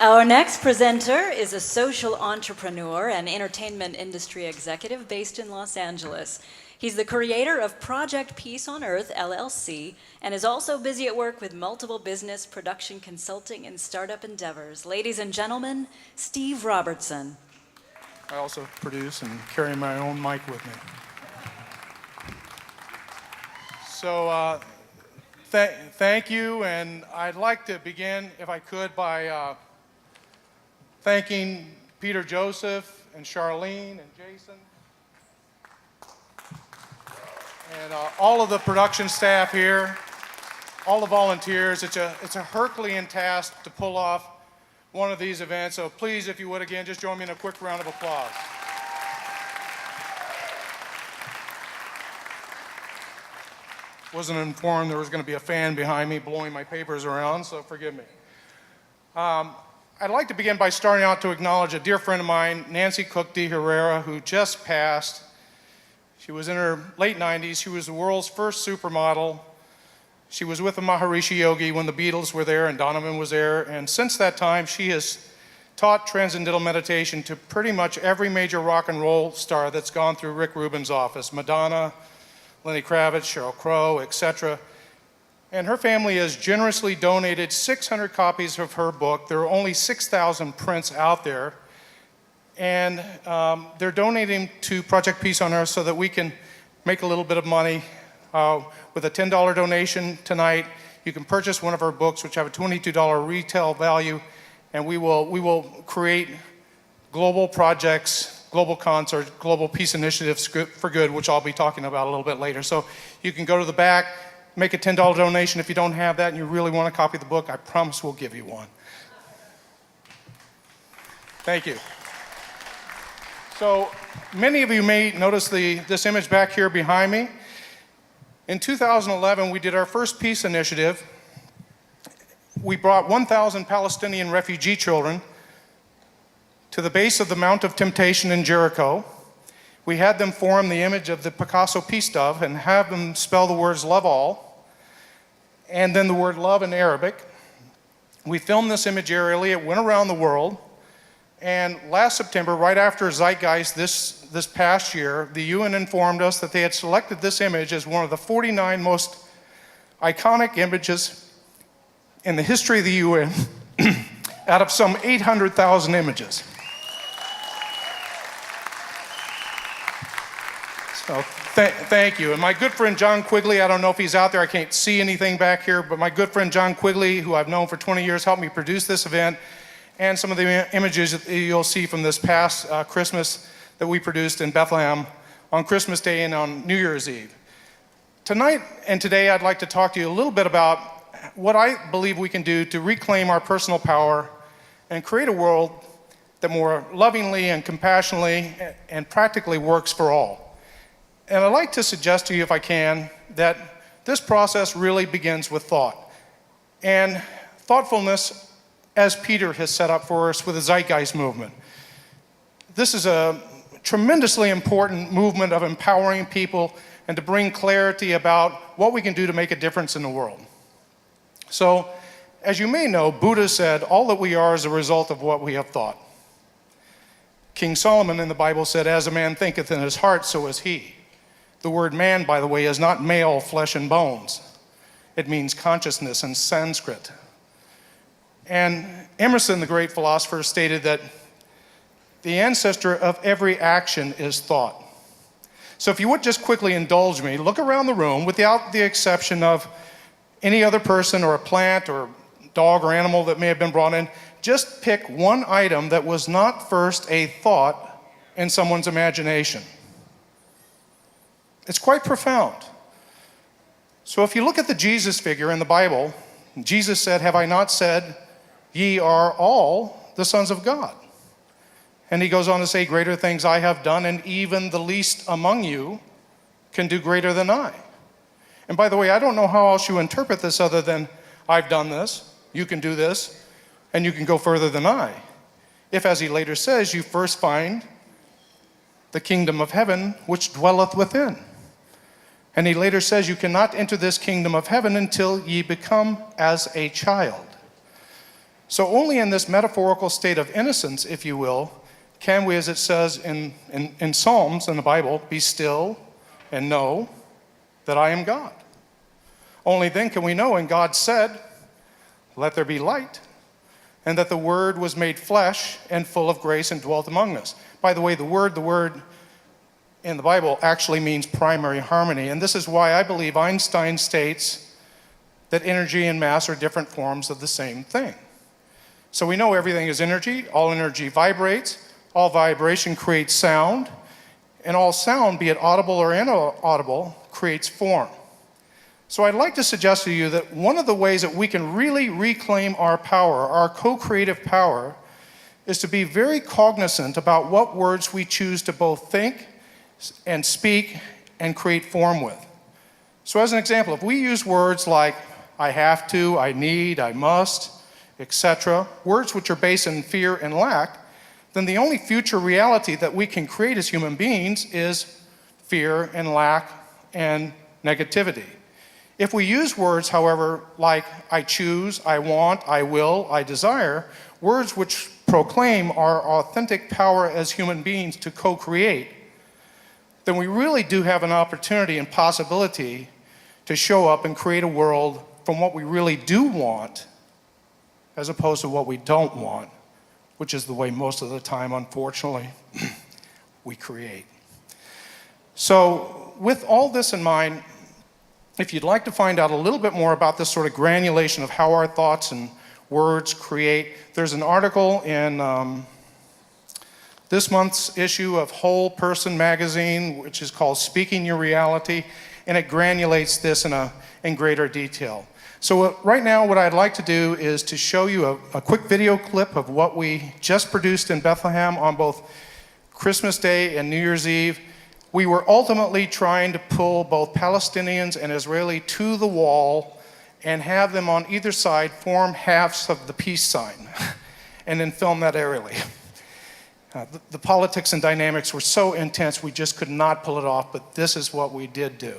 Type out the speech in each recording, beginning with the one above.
Our next presenter is a social entrepreneur and entertainment industry executive based in Los Angeles. He's the creator of Project Peace on Earth, LLC, and is also busy at work with multiple business, production, consulting, and startup endeavors. Ladies and gentlemen, Steve Robertson. I also produce and carry my own mic with me. So thank you, and I'd like to begin, if I could, by thanking Peter Joseph and Charlene and Jason and all of the production staff here, all the volunteers. It's a Herculean task to pull off one of these events, so please, if you would, again, just join me in a quick round of applause. Wasn't informed there was going to be a fan behind me blowing my papers around, so forgive me. I'd like to begin by starting out to acknowledge a dear friend of mine, Nancy Cook de Herrera, who just passed. She was in her late 90s. She was the world's first supermodel. She was with the Maharishi Yogi when the Beatles were there and Donovan was there. And since that time, she has taught transcendental meditation to pretty much every major rock and roll star that's gone through Rick Rubin's office. Madonna, Lenny Kravitz, Sheryl Crow, etc. And her family has generously donated 600 copies of her book. There are only 6,000 prints out there. And they're donating to Project Peace on Earth so that we can make a little bit of money. With a $10 donation tonight, you can purchase one of our books, which have a $22 retail value, and we will create global projects, global concerts, global peace initiatives for good, which I'll be talking about a little bit later. So you can go to the back, make a $10 donation. If you don't have that and you really want a copy of the book, I promise we'll give you one. Thank you. So many of you may notice this image back here behind me. In 2011, we did our first peace initiative. We brought 1,000 Palestinian refugee children to the base of the Mount of Temptation in Jericho. We had them form the image of the Picasso peace dove and have them spell the words love all, and then the word love in Arabic. We filmed this image aerially. It went around the world. And last September, right after Zeitgeist this past year, the UN informed us that they had selected this image as one of the 49 most iconic images in the history of the UN out of some 800,000 images. So thank you. And my good friend John Quigley, I don't know if he's out there, I can't see anything back here, but my good friend John Quigley, who I've known for 20 years, helped me produce this event. And some of the images that you'll see from this past Christmas that we produced in Bethlehem on Christmas Day and on New Year's Eve. Tonight and today, I'd like to talk to you a little bit about what I believe we can do to reclaim our personal power and create a world that more lovingly and compassionately and practically works for all. And I'd like to suggest to you, if I can, that this process really begins with thought. And thoughtfulness, as Peter has set up for us with the Zeitgeist movement. This is a tremendously important movement of empowering people and to bring clarity about what we can do to make a difference in the world. So, as you may know, Buddha said, all that we are is a result of what we have thought. King Solomon in the Bible said, as a man thinketh in his heart, so is he. The word man, by the way, is not male, flesh and bones. It means consciousness in Sanskrit. And Emerson, the great philosopher, stated that the ancestor of every action is thought. So if you would just quickly indulge me, look around the room without the exception of any other person or a plant or dog or animal that may have been brought in. Just pick one item that was not first a thought in someone's imagination. It's quite profound. So if you look at the Jesus figure in the Bible, Jesus said, have I not said, ye are all the sons of God? And he goes on to say, greater things I have done, and even the least among you can do greater than I. And by the way, I don't know how else you interpret this other than I've done this, you can do this, and you can go further than I. If, as he later says, you first find the kingdom of heaven which dwelleth within. And he later says, you cannot enter this kingdom of heaven until ye become as a child. So only in this metaphorical state of innocence, if you will, can we, as it says in Psalms in the Bible, be still and know that I am God. Only then can we know, and God said, let there be light, and that the Word was made flesh and full of grace and dwelt among us. By the way, the word in the Bible actually means primary harmony, and this is why I believe Einstein states that energy and mass are different forms of the same thing. So we know everything is energy, all energy vibrates, all vibration creates sound, and all sound, be it audible or inaudible, creates form. So I'd like to suggest to you that one of the ways that we can really reclaim our power, our co-creative power, is to be very cognizant about what words we choose to both think and speak and create form with. So as an example, if we use words like I have to, I need, I must, etc., words which are based in fear and lack, then the only future reality that we can create as human beings is fear and lack and negativity. If we use words, however, like I choose, I want, I will, I desire, words which proclaim our authentic power as human beings to co-create, then we really do have an opportunity and possibility to show up and create a world from what we really do want as opposed to what we don't want, which is the way most of the time, unfortunately, we create. So with all this in mind, if you'd like to find out a little bit more about this sort of granulation of how our thoughts and words create, there's an article in this month's issue of Whole Person magazine, which is called Speaking Your Reality, and it granulates this in greater detail. So right now what I'd like to do is to show you a quick video clip of what we just produced in Bethlehem on both Christmas Day and New Year's Eve. We were ultimately trying to pull both Palestinians and Israeli to the wall and have them on either side form halves of the peace sign and then film that aerially. The politics and dynamics were so intense we just could not pull it off, but this is what we did do.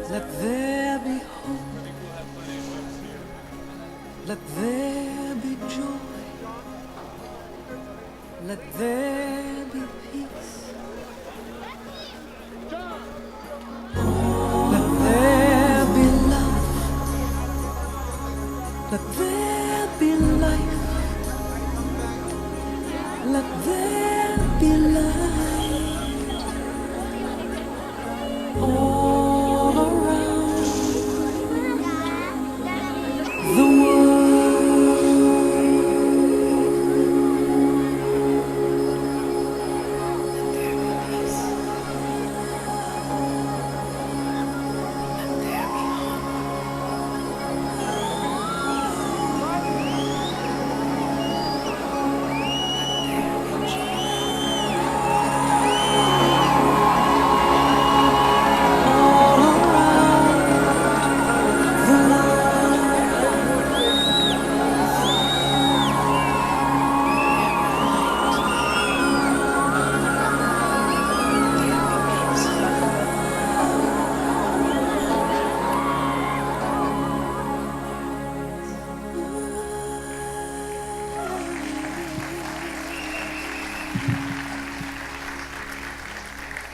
Let there be hope. Let there be joy. Let there be peace. Let there be love. Let there be life. Let there be light. All around the world.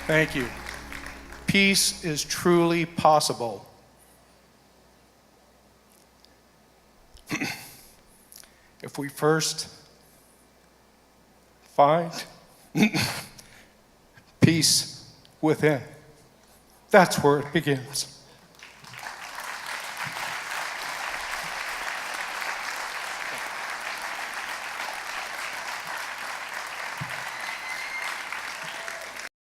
Thank you. Peace is truly possible. If we first find peace within, that's where it begins.